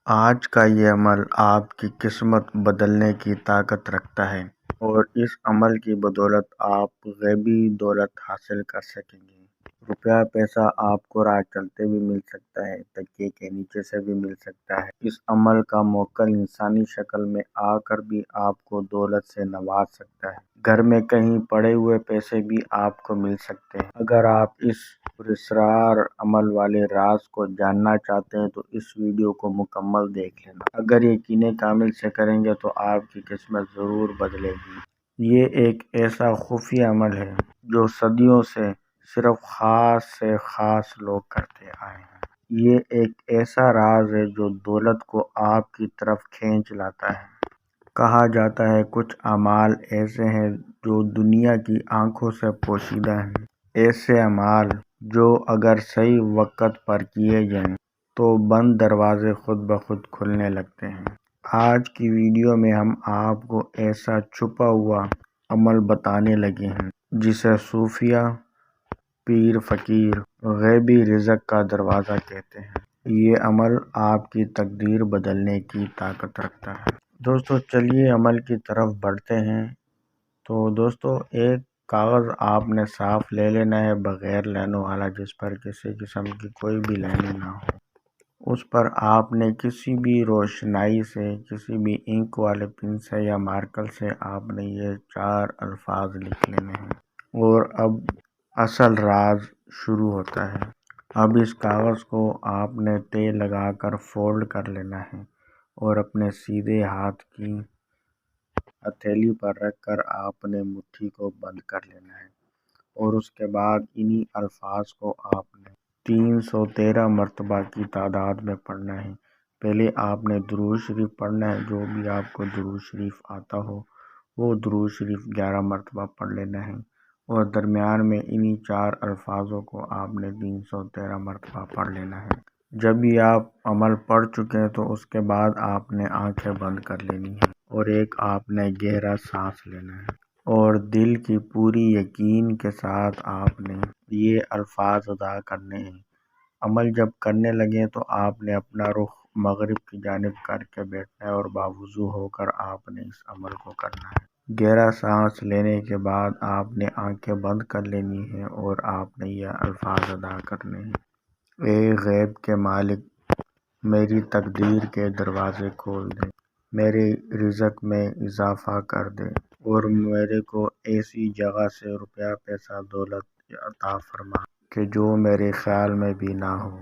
آج کا یہ عمل آپ کی قسمت بدلنے کی طاقت رکھتا ہے اور اس عمل کی بدولت آپ غیبی دولت حاصل کر سکیں گے۔ روپیہ پیسہ آپ کو راہ چلتے بھی مل سکتا ہے، تکیے کے نیچے سے بھی مل سکتا ہے۔ اس عمل کا موکل انسانی شکل میں آ کر بھی آپ کو دولت سے نواز سکتا ہے۔ گھر میں کہیں پڑے ہوئے پیسے بھی آپ کو مل سکتے ہیں۔ اگر آپ اس پراسرار عمل والے راز کو جاننا چاہتے ہیں تو اس ویڈیو کو مکمل دیکھ لینا۔ اگر یقین کامل سے کریں گے تو آپ کی قسمت ضرور بدلے گی۔ یہ ایک ایسا خفیہ عمل ہے جو صدیوں سے صرف خاص سے خاص لوگ کرتے آئے ہیں۔ یہ ایک ایسا راز ہے جو دولت کو آپ کی طرف کھینچ لاتا ہے۔ کہا جاتا ہے کچھ اعمال ایسے ہیں جو دنیا کی آنکھوں سے پوشیدہ ہیں۔ ایسے اعمال جو اگر صحیح وقت پر کیے جائیں تو بند دروازے خود بخود کھلنے لگتے ہیں۔ آج کی ویڈیو میں ہم آپ کو ایسا چھپا ہوا عمل بتانے لگے ہیں جسے صوفیہ پیر فقیر غیبی رزق کا دروازہ کہتے ہیں۔ یہ عمل آپ کی تقدیر بدلنے کی طاقت رکھتا ہے۔ دوستو چلیے عمل کی طرف بڑھتے ہیں۔ تو دوستو ایک کاغذ آپ نے صاف لے لینا ہے، بغیر لائنوں والا، جس پر کسی قسم کی کوئی بھی لائنیں نہ ہو۔ اس پر آپ نے کسی بھی روشنائی سے، کسی بھی انک والے پن سے یا مارکر سے آپ نے یہ 4 الفاظ لکھ لینے ہیں۔ اور اب اصل راز شروع ہوتا ہے۔ اب اس کاغذ کو آپ نے تیل لگا کر فولڈ کر لینا ہے اور اپنے سیدھے ہاتھ کی ہتھیلی پر رکھ کر آپ نے مٹھی کو بند کر لینا ہے، اور اس کے بعد انہی الفاظ کو آپ نے 313 مرتبہ کی تعداد میں پڑھنا ہے۔ پہلے آپ نے درود شریف پڑھنا ہے، جو بھی آپ کو درود شریف آتا ہو وہ درود شریف 11 مرتبہ پڑھ لینا ہے، اور درمیان میں انہی 4 الفاظوں کو آپ نے 313 مرتبہ پڑھ لینا ہے۔ جب بھی آپ عمل پڑھ چکے ہیں تو اس کے بعد آپ نے آنکھیں بند کر لینی ہیں اور ایک آپ نے گہرا سانس لینا ہے، اور دل کی پوری یقین کے ساتھ آپ نے یہ الفاظ ادا کرنے ہیں۔ عمل جب کرنے لگے تو آپ نے اپنا رخ مغرب کی جانب کر کے بیٹھنا ہے اور باوضو ہو کر آپ نے اس عمل کو کرنا ہے۔ گہرا سانس لینے کے بعد آپ نے آنکھیں بند کر لینی ہیں اور آپ نے یہ الفاظ ادا کرنے ہیں۔ اے غیب کے مالک، میری تقدیر کے دروازے کھول دے، میرے رزق میں اضافہ کر دے، اور میرے کو ایسی جگہ سے روپیہ پیسہ دولت عطا فرما کہ جو میرے خیال میں بھی نہ ہو۔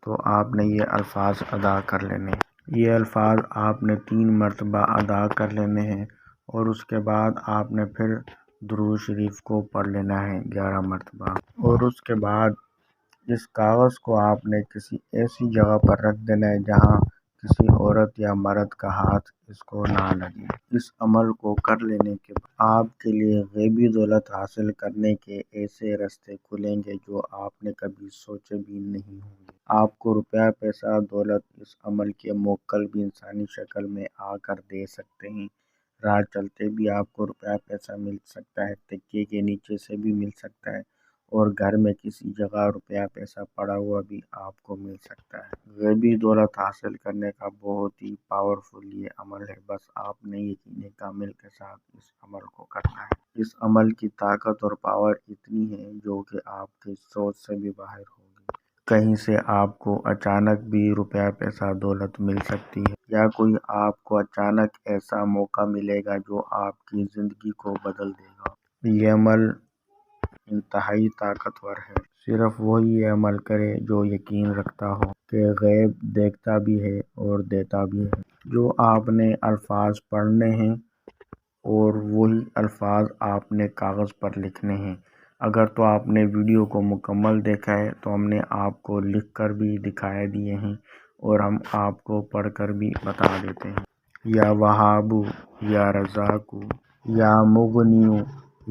تو آپ نے یہ الفاظ ادا کر لینے ہیں۔ یہ الفاظ آپ نے 3 مرتبہ ادا کر لینے ہیں، اور اس کے بعد آپ نے پھر درود شریف کو پڑھ لینا ہے 11 مرتبہ، اور اس کے بعد اس کاغذ کو آپ نے کسی ایسی جگہ پر رکھ دینا ہے جہاں کسی عورت یا مرد کا ہاتھ اس کو نہ لگے۔ اس عمل کو کر لینے کے بعد آپ کے لیے غیبی دولت حاصل کرنے کے ایسے راستے کھلیں گے جو آپ نے کبھی سوچے بھی نہیں ہوں گے۔ آپ کو روپیہ پیسہ دولت اس عمل کے موکل بھی انسانی شکل میں آ کر دے سکتے ہیں۔ راہ چلتے بھی آپ کو روپیہ پیسہ مل سکتا ہے، تکیے کے نیچے سے بھی مل سکتا ہے، اور گھر میں کسی جگہ روپیہ پیسہ پڑا ہوا بھی آپ کو مل سکتا ہے۔ غیبی دولت حاصل کرنے کا بہت ہی پاورفل یہ عمل ہے، بس آپ نے یقین کامل کے ساتھ اس عمل کو کرنا ہے۔ اس عمل کی طاقت اور پاور اتنی ہے جو کہ آپ کی سوچ سے بھی باہر ہوگی۔ کہیں سے آپ کو اچانک بھی روپیہ پیسہ دولت مل سکتی ہے، یا کوئی آپ کو اچانک ایسا موقع ملے گا جو آپ کی زندگی کو بدل دے گا۔ یہ عمل انتہائی طاقتور ہے۔ صرف وہی یہ عمل کرے جو یقین رکھتا ہو کہ غیب دیکھتا بھی ہے اور دیتا بھی ہے۔ جو آپ نے الفاظ پڑھنے ہیں اور وہی الفاظ آپ نے کاغذ پر لکھنے ہیں۔ اگر تو آپ نے ویڈیو کو مکمل دیکھا ہے تو ہم نے آپ کو لکھ کر بھی دکھائے دیے ہیں، اور ہم آپ کو پڑھ کر بھی بتا دیتے ہیں۔ یا وہابو، یا رزاقو، یا مغنیو،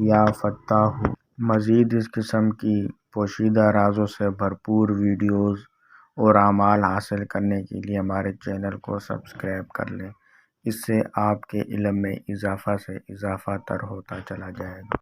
یا فتاحو۔ مزید اس قسم کی پوشیدہ رازوں سے بھرپور ویڈیوز اور اعمال حاصل کرنے کے لیے ہمارے چینل کو سبسکرائب کر لیں۔ اس سے آپ کے علم میں اضافہ سے اضافہ تر ہوتا چلا جائے گا۔